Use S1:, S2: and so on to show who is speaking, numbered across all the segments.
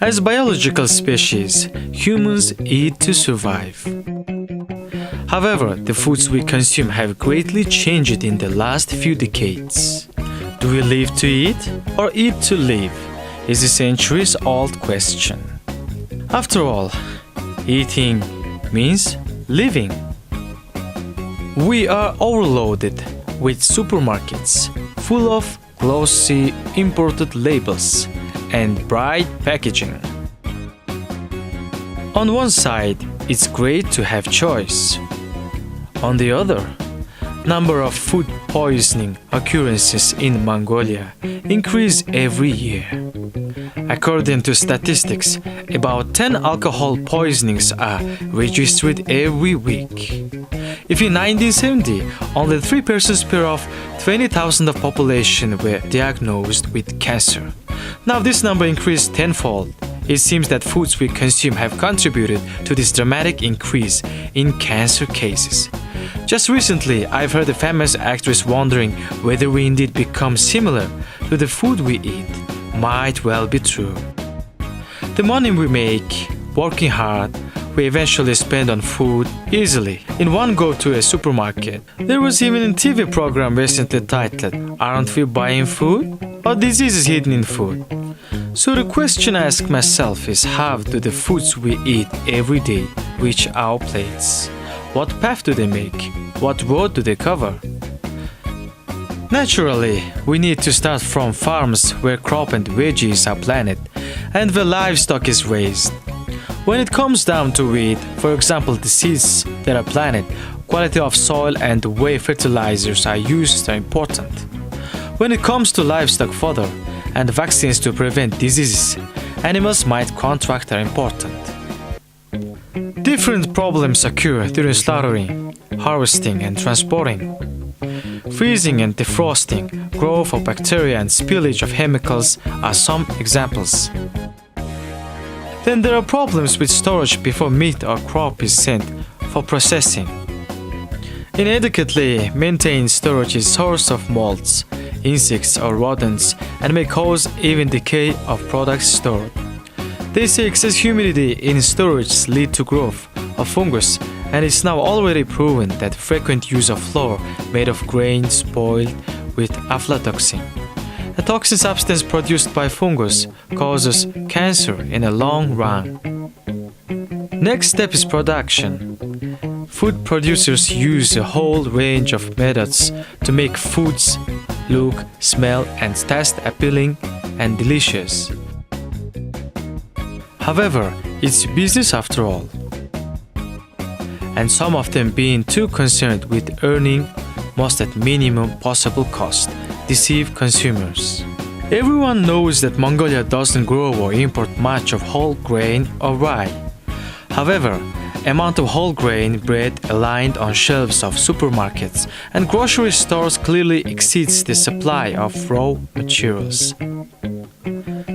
S1: As biological species, humans eat to survive. However, the foods we consume have greatly changed in the last few decades. Do we live to eat or eat to live? Is a centuries-old question. After all, eating means living. We are overloaded with supermarkets full of glossy imported labels and bright packaging. On one side, it's great to have choice. On the other, number of food poisoning occurrences in Mongolia increase every year. According to statistics, about 10 alcohol poisonings are registered every week. If in 1970, only 3 persons per of 20,000 of population were diagnosed with cancer. Now this number increased tenfold. It seems that foods we consume have contributed to this dramatic increase in cancer cases. Just recently, I've heard a famous actress wondering whether we indeed become similar to the food we eat. Might well be true. The money we make, working hard, we eventually spend on food easily in one go to a supermarket. There was even a TV program recently titled, "Aren't we buying food? Or diseases hidden in food?" So the question I ask myself is, how do the foods we eat every day reach our plates? What path do they make? What road do they cover? Naturally, we need to start from farms where crop and veggies are planted and where livestock is raised. When it comes down to it, for example, the seeds that are planted, quality of soil and the way fertilizers are used are important. When it comes to livestock fodder and vaccines to prevent diseases, animals might contract are important. Different problems occur during slaughtering, harvesting and transporting. Freezing and defrosting, growth of bacteria and spillage of chemicals are some examples. Then there are problems with storage before meat or crop is sent for processing. Inadequately maintained storage is source of molds, insects or rodents and may cause even decay of products stored. They say excess humidity in storage lead to growth of fungus, and it's now already proven that frequent use of flour made of grain spoiled with aflatoxin, a toxin substance produced by fungus, causes cancer in the long run. Next step is production. Food producers use a whole range of methods to make foods look, smell and taste appealing and delicious. However, it's business after all. And some of them being too concerned with earning most at minimum possible cost, deceive consumers. Everyone knows that Mongolia doesn't grow or import much of whole grain or rye. However, amount of whole grain bread aligned on shelves of supermarkets and grocery stores clearly exceeds the supply of raw materials.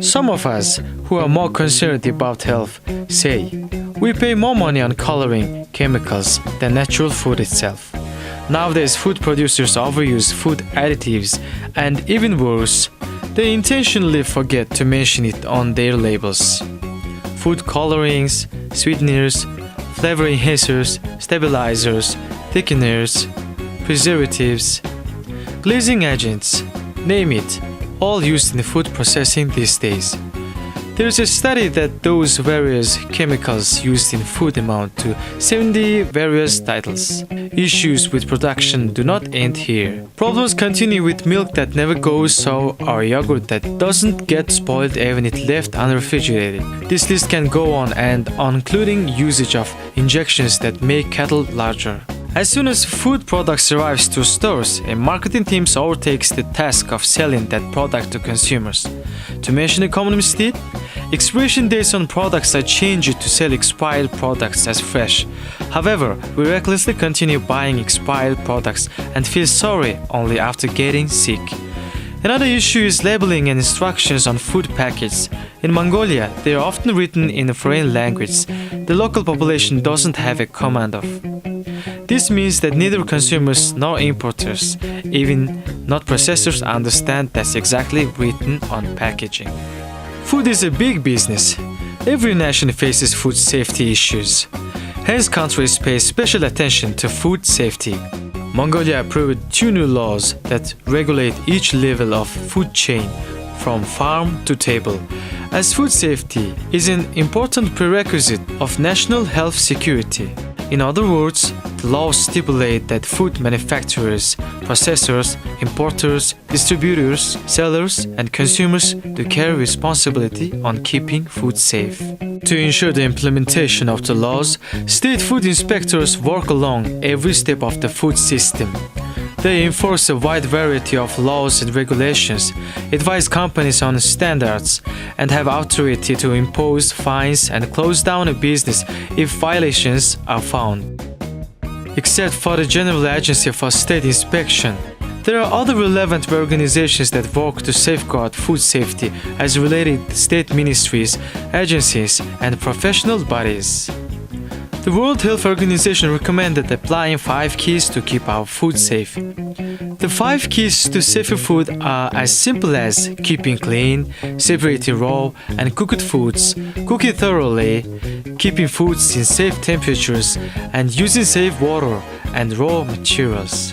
S1: Some of us who are more concerned about health say we pay more money on coloring chemicals than natural food itself. Nowadays, food producers overuse food additives, and even worse, they intentionally forget to mention it on their labels. Food colorings, sweeteners, flavor enhancers, stabilizers, thickeners, preservatives, glazing agents, name it, all used in food processing these days. There is a study that those various chemicals used in food amount to 70 various titles. Issues with production do not end here. Problems continue with milk that never goes sour or yogurt that doesn't get spoiled even if left unrefrigerated. This list can go on and on, including usage of injections that make cattle larger. As soon as food products arrives to stores, a marketing team overtakes the task of selling that product to consumers. To mention a common mistake, expiration dates on products are changed to sell expired products as fresh. However, we recklessly continue buying expired products and feel sorry only after getting sick. Another issue is labeling and instructions on food packets. In Mongolia, they are often written in a foreign language the local population doesn't have a command of. This means that neither consumers nor importers, even not processors, understand that's exactly written on packaging. Food is a big business. Every nation faces food safety issues. Hence, countries pay special attention to food safety. Mongolia approved 2 new laws that regulate each level of food chain from farm to table, as food safety is an important prerequisite of national health security. In other words, the laws stipulate that food manufacturers, processors, importers, distributors, sellers, and consumers do carry responsibility on keeping food safe. To ensure the implementation of the laws, state food inspectors work along every step of the food system. They enforce a wide variety of laws and regulations, advise companies on standards, and have authority to impose fines and close down a business if violations are found. Except for the General Agency for State Inspection, there are other relevant organizations that work to safeguard food safety as related state ministries, agencies, and professional bodies. The World Health Organization recommended applying 5 keys to keep our food safe. The 5 keys to safer food are as simple as keeping clean, separating raw and cooked foods, cooking thoroughly, keeping foods in safe temperatures, and using safe water and raw materials.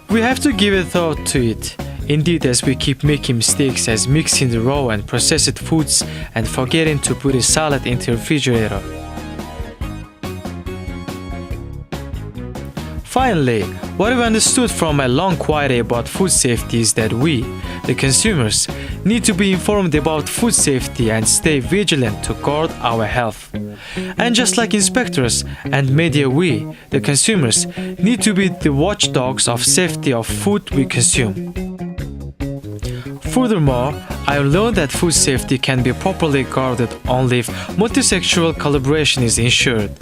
S1: We have to give a thought to it. Indeed, as we keep making mistakes as mixing the raw and processed foods and forgetting to put a salad into the refrigerator. Finally, what we understood from a long query about food safety is that we, the consumers, need to be informed about food safety and stay vigilant to guard our health. And just like inspectors and media, we, the consumers, need to be the watchdogs of safety of food we consume. Furthermore, I learned that food safety can be properly guarded only if multisectoral collaboration is ensured.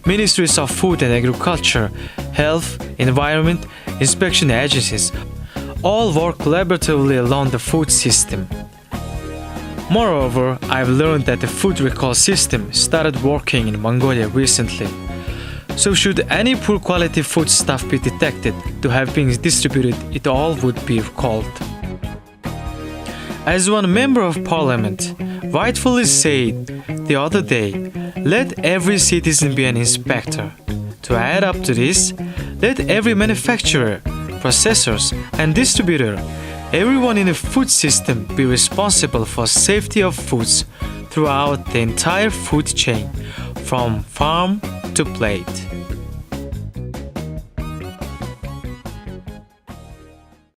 S1: Ministries of Food and Agriculture, Health, Environment, inspection agencies all work collaboratively along the food system. Moreover, I've learned that the food recall system started working in Mongolia recently. So should any poor quality foodstuff be detected to have been distributed, it all would be recalled. As one member of parliament rightfully said the other day, let every citizen be an inspector. To add up to this, let every manufacturer, processors, and distributor, everyone in the food system be responsible for safety of foods throughout the entire food chain, from farm to plate.